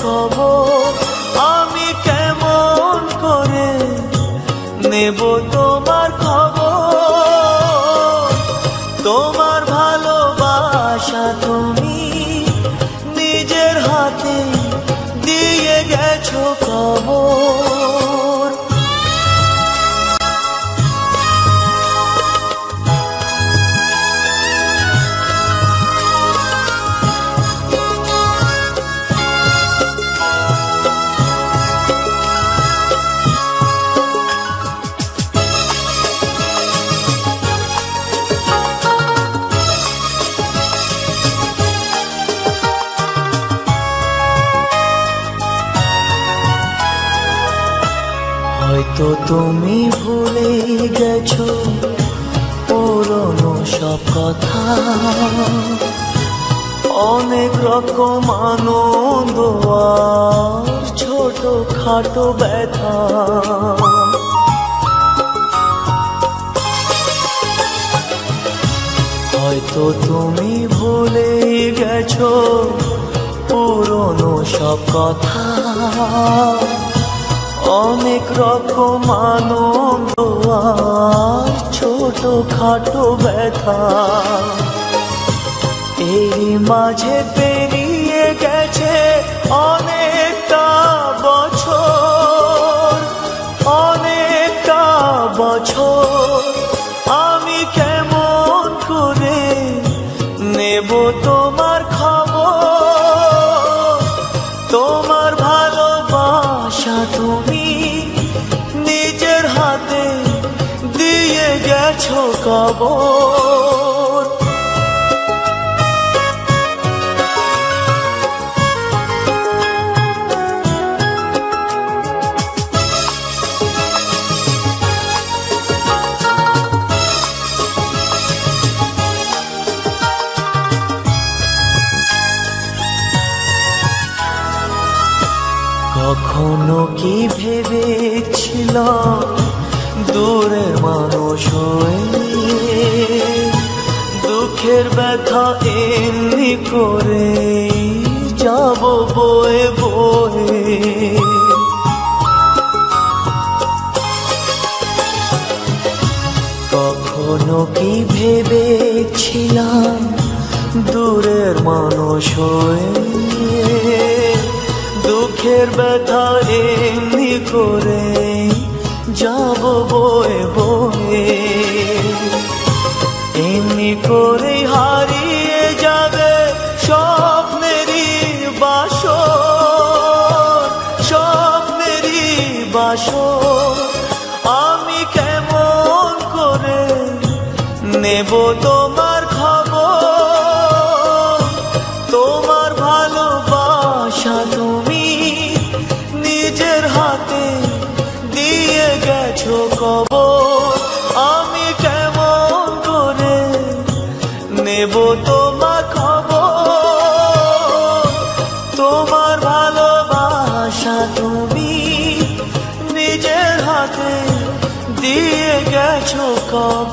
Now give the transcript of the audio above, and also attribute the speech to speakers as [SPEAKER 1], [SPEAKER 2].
[SPEAKER 1] খবর, আমি কেমন করে নেব তোমার খবর। তোমার ভালোবাসা তুমি নিজের হাতে দিয়ে গেছো খবর। হয়তো তুমি ভুলে গেছো পুরনো সব কথা, অনেক রকম আনন্দ আর ছোট খাটো ব্যথা। হয়তো তুমি ভুলে গেছো পুরনো সব কথা, অনেক রকম আনন্দ আর ছোট খাটো ব্যথা। এই মাঝে পেরিয়ে গেছে অনেকটা বছর, অনেকটা বছর। আমি কেমন করে নেব তোমার খবর। তোমার ভালোবাসা তুমি নিজের হাতে দিয়ে গেছো খবর। কখনো কি ভেবেছিলাম দূরের মানুষ হয়ে দুঃখের ব্যথা এমনি করে যাব বয়ে বয়ে। কখনো কি ভেবেছিলাম দূরের মানুষ হয়ে দুঃখের ব্যথা এমনি করে যাব বয়ে বয়ে। এমনি করে হারিয়ে যাবে স্বপ্নেরই বাসর, স্বপ্নেরই বাসর। আমি কেমন করে নেব তোমার খবর। তোমার ভালোবাসা তুমি নিজের হাতে দিয়ে গেছো খবর। আমি কেমন করে নেব তোমার খবর। তোমার ভালোবাসা তুমি নিজের হাতে দিয়ে গেছো খবর।